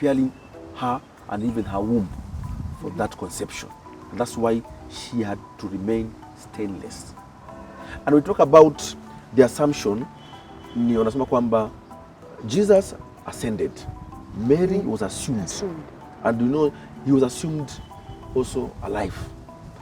preparing her and even her womb for that conception. And that's why she had to remain stainless. And we talk about the assumption, ni wanasema kwamba Jesus ascended, Mary was assumed. And you know, he was assumed also alive.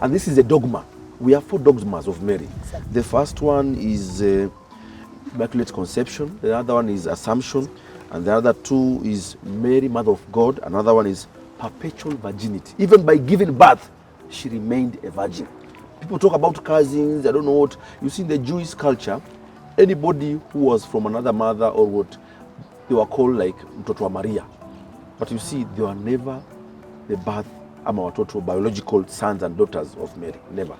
And this is a dogma. We have 4 dogmas of Mary. Exactly. The first one is Immaculate Conception. The other one is Assumption. And the other 2 is Mary, Mother of God. Another one is Perpetual Virginity. Even by giving birth, she remained a virgin. People talk about cousins, I don't know what. You see, in the Jewish culture, anybody who was from another mother or what, they were called like mtoto wa Maria. But you see, they were never the birth ama watoto biological sons and daughters of Mary. Never.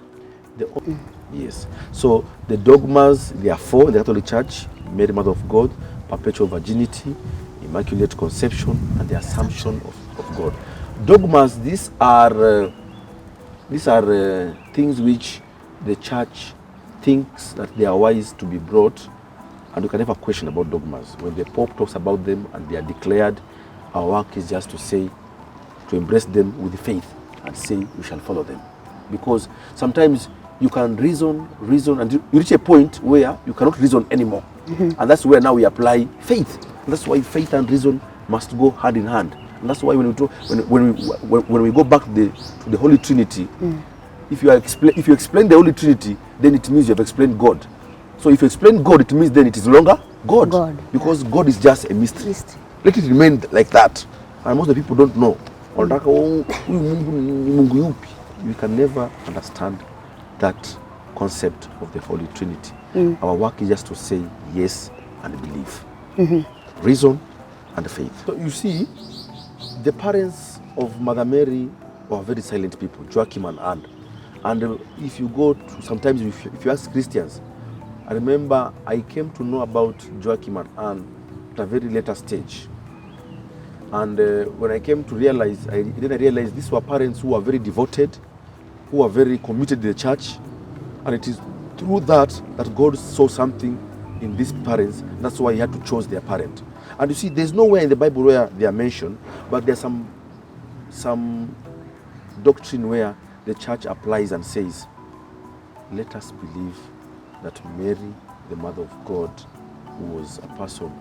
Yes. So the dogmas, there are 4 in the Catholic Church: Mary, Mother of God, Perpetual Virginity, Immaculate Conception, and the Assumption of God. Dogmas, these are things which the Church thinks that they are wise to be brought, and you can never question about dogmas. When the Pope talks about them and they are declared, our work is just to say, to embrace them with faith and say we shall follow them. Because sometimes you can reason, and you reach a point where you cannot reason anymore. And that's where now we apply faith. And that's why faith and reason must go hand in hand. And that's why when we go back to the Holy Trinity, if you explain the Holy Trinity, then it means you have explained God. So if you explain God, it means then it is no longer God. Because God is just a mystery. Let it remain like that. And most of the people don't know. We can never understand that concept of the Holy Trinity. Our work is just to say yes and believe. Reason and faith. So you see, the parents of Mother Mary were very silent people, Joachim and Anne. And if you go to, sometimes if you ask Christians, I remember I came to know about Joachim and Anne at a very later stage. And when I came to realize, I realized these were parents who were very devoted, who were very committed to the church. And it is through that God saw something in these parents. That's why he had to choose their parent. And you see, there's nowhere in the Bible where they are mentioned, but there's some doctrine where the church applies and says, let us believe that Mary, the Mother of God, was a person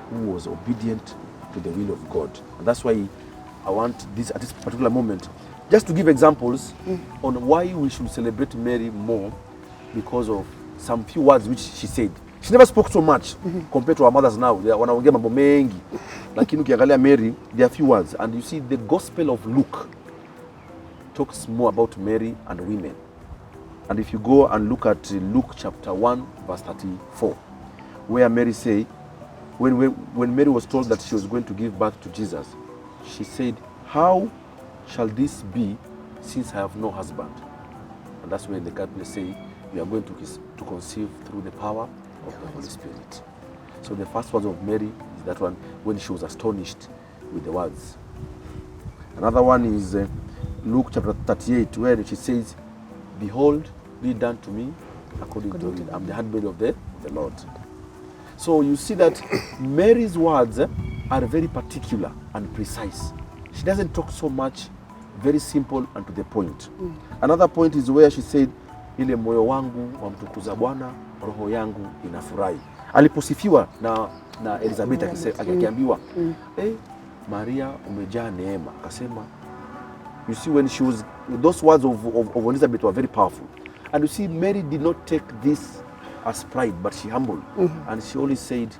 who was obedient to the will of God. And that's why I want this, at this particular moment, just to give examples on why we should celebrate Mary more, because of some few words which she said. She never spoke so much compared to our mothers now. They wanaongea mambo mengi. Lakini ukiangalia Mary, there are few words. And you see, the Gospel of Luke talks more about Mary and women. And if you go and look at Luke chapter 1, verse 34, where Mary say, when Mary was told that she was going to give birth to Jesus, she said, how shall this be since I have no husband? And that's when the Catholics say, you are going to conceive through the power of the Holy Spirit. So the first words of Mary is that one, when she was astonished with the words. Another one is Luke chapter 38, where she says, behold, be done to me according to will. I'm the handmaid of the Lord. So you see that Mary's words are very particular and precise. She doesn't talk so much, very simple and to the point. Another point is where she said, ile moyo wangu wamtukuza Bwana, roho yangu inafurahi. Aliposifiwa na Elizabeth akiambiwa, Maria umejaa neema, akasema, you see, when she was, those words of Elizabeth were very powerful. And you see, Mary did not take this as pride, but she humbled. And she always said,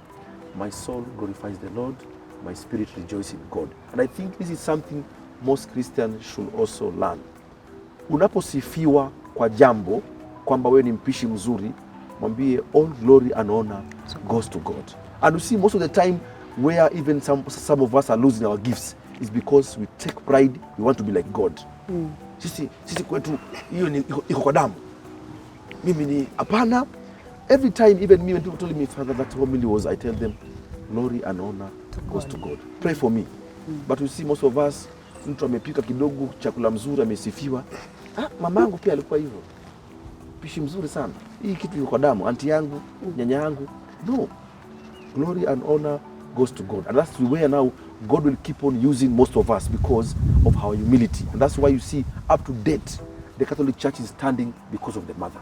my soul glorifies the Lord, my spirit rejoices in God. And I think this is something most Christians should also learn. Unaposifiwa kwa jambo, kwamba wewe ni mpishi mzuri, mwambie all glory and honor goes to God. And you see, most of the time where even some of us are losing our gifts is because we take pride, we want to be like God. Sisi kwetu hiyo ni iko kwa damu. Mimi ni hapana. Every time, even me, when people told me, Father, that homily was, I tell them, glory and honor goes to God. Pray for me. But you see, most of us, mtu amepika kidogo, chakula mzuri, amesifiwa. Mamangu pia alikuwa hivyo. Pishi mzuri sana. Hii kitu iko kwa damu. Auntie yangu, nyanya yangu. No. Glory and honor goes to God. And that's where now God will keep on using most of us because of our humility. And that's why you see, up to date, the Catholic Church is standing because of the mother.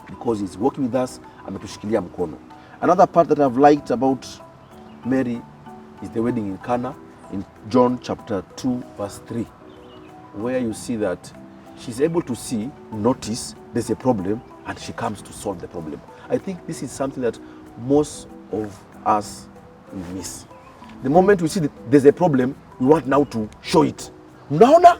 Because he's working with us, ametushikilia mkono. Another part that I've liked about Mary is the wedding in Cana in John chapter 2 verse 3, where you see that she's able to see, notice there's a problem, and she comes to solve the problem. I think this is something that most of us miss. The moment we see that there's a problem, we want now to show it. Unaona?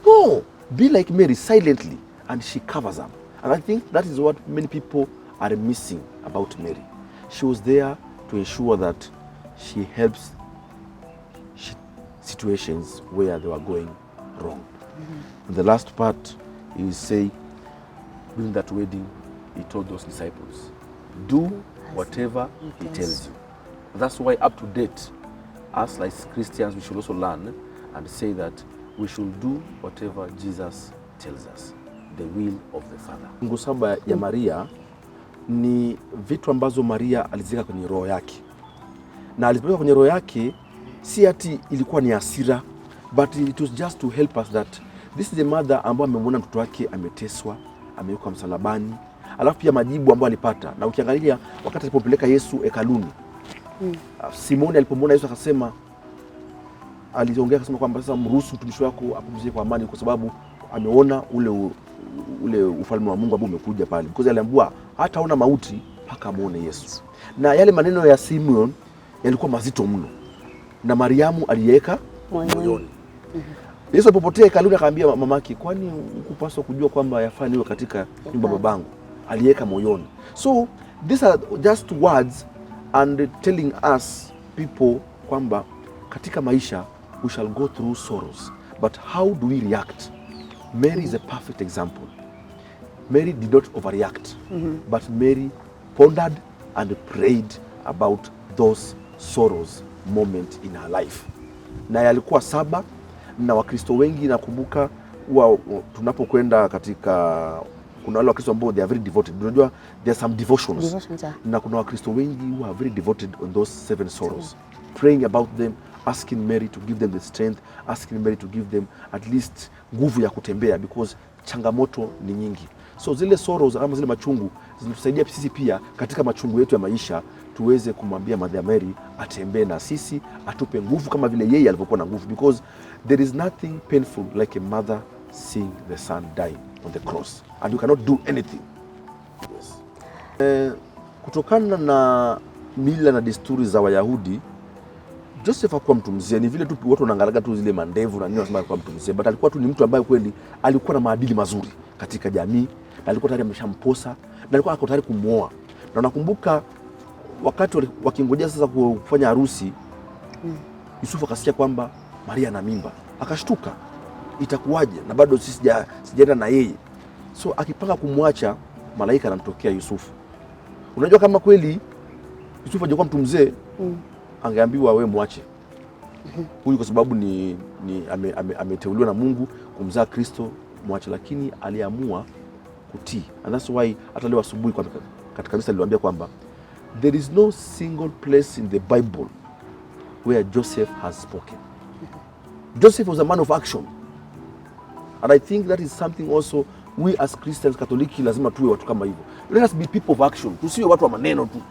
No. Be like Mary silently, and she covers up. And I think that is what many people are missing about Mary. She was there to ensure that she helps situations where they were going wrong. And the last part is say, during that wedding, he told those disciples, do whatever he tells you. That's why up to date, us like Christians, we should also learn and say that we should do whatever Jesus tells us, the will of the Father. Fungu saba ya Maria ni vitu ambazo Maria aliziweka kwenye roho yake. Na alizipeleka kwenye roho yake, si ati ilikuwa ni hasira, but it was just to help us that this is the mother ambaye amemwona mtoto wake ameteswa, amewekwa msalabani, alafu pia majibu ambayo alipata. Na ukiangalia wakati alipopeleka Yesu hekaluni, Simoni alipomwona Yesu akasema, aliongea akasema kwamba sasa mruhusu mtumishi wako apumzike kwa amani, kwa sababu ameona ule ufalme wa Mungu ambao umekuja pale. Because aliambiwa hataona mauti mpaka amuone Yesu. Na yale maneno ya Simeon yalikuwa mazito mno, na Mariamu aliweka moyoni. Yesu alipopotea hekaluni akaambia mamake, kwani hukupaswa kujua kwamba yafaa niwe katika nyumba babangu? Aliweka moyoni. So these are just words and telling us people kwamba katika maisha we shall go through sorrows, but how do we react? Mary is a perfect example. Mary did not overreact, but Mary pondered and prayed about those sorrows moment in her life. Na yalikuwa 7, na Wakristo wengi nakumbuka tunapokwenda katika, kuna wale Wakristo ambao they are very devoted. Unajua there are some devotions. Na kuna Wakristo wengi who are very devoted on those 7 sorrows, praying about them, asking Mary to give them the strength, asking Mary to give them at least nguvu ya kutembea, because changamoto ni nyingi. So zile sorrows ama zile machungu zinatusaidia sisi pia katika machungu yetu ya maisha, tuweze kumwambia Mother Mary atembee na sisi, atupe nguvu kama vile yeye alivyokuwa na nguvu, because there is nothing painful like a mother seeing the son die on the cross and you cannot do anything. Yes. Kutokana na mila na desturi za Wayahudi, Joseph hakuwa mtu mzee. Ni vile tu watu wanaangalaga tu zile mandevu na nini wanasema alikuwa mtu mzee, but alikuwa tu ni mtu ambaye kweli alikuwa na maadili mazuri katika jamii, na alikuwa tayari ameshamposa, na alikuwa tayari kumuoa. Na nakumbuka wakati wakingojea sasa kufanya harusi, Yusufu akasikia kwamba Maria ana mimba. Akashtuka, itakuwaje na bado sisi sijaenda na yeye. So akipanga kumwacha, malaika anamtokea Yusufu. Unajua kama kweli Yusufu hajakuwa mtu mzee, angeambiwa wewe mwache huyu kwa sababu ameteuliwa na Mungu kumzaa Kristo, mwache. Lakini aliamua kutii. And that's why hata leo asubuhi katika kanisa niliwaambia kwamba there is no single place in the Bible where Joseph has spoken. Joseph was a man of action. And I think that is something also we as Christians, Katoliki, lazima tuwe watu kama hivyo. Let us be people of action. Tusiwe watu wa maneno tu.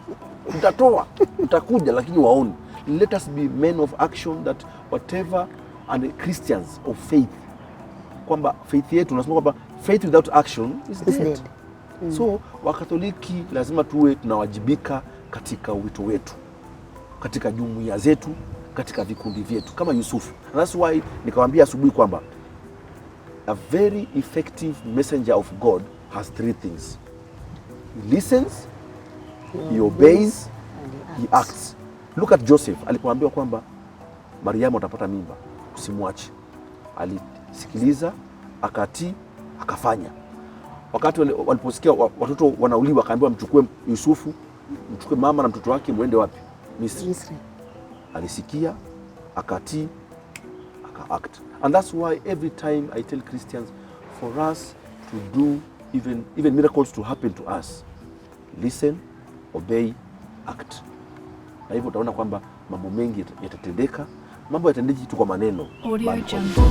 Utatoa, utakuja lakini waoni. Let us be men of action, that whatever, and Christians of faith. Kwamba faith yetu tunasema kwamba faith without action is dead. So Wakatoliki lazima tuwe tunawajibika katika wito wetu, katika jumuiya zetu, katika vikundi vyetu kama Yusufu. And that's why nikamwambia asubuhi kwamba a very effective messenger of God has 3 things. He listens, he obeys, he acts. Look at Joseph. Alipoambiwa kwamba Mariamu atapata mimba, usimwache, alisikiliza, akatii, akafanya. Wakati waliposikia watoto wanauliwa, akaambiwa mchukue Yusufu, mchukue mama na mtoto wake, muende wapi? Misri. Alisikia, akatii, aka-act. And that's why every time I tell Christians, for us to do even miracles to happen to us, listen, obey, act. Na hivyo utaona kwamba mambo mengi yatatendeka. Mambo yatendeki tu kwa maneno. Audio Jungle.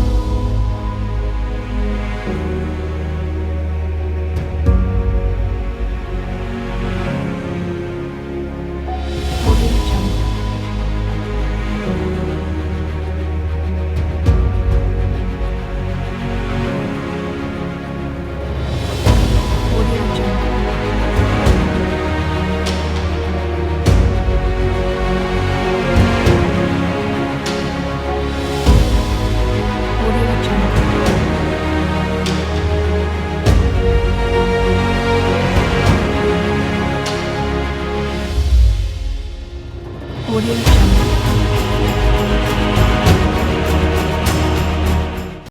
Audio Jungle.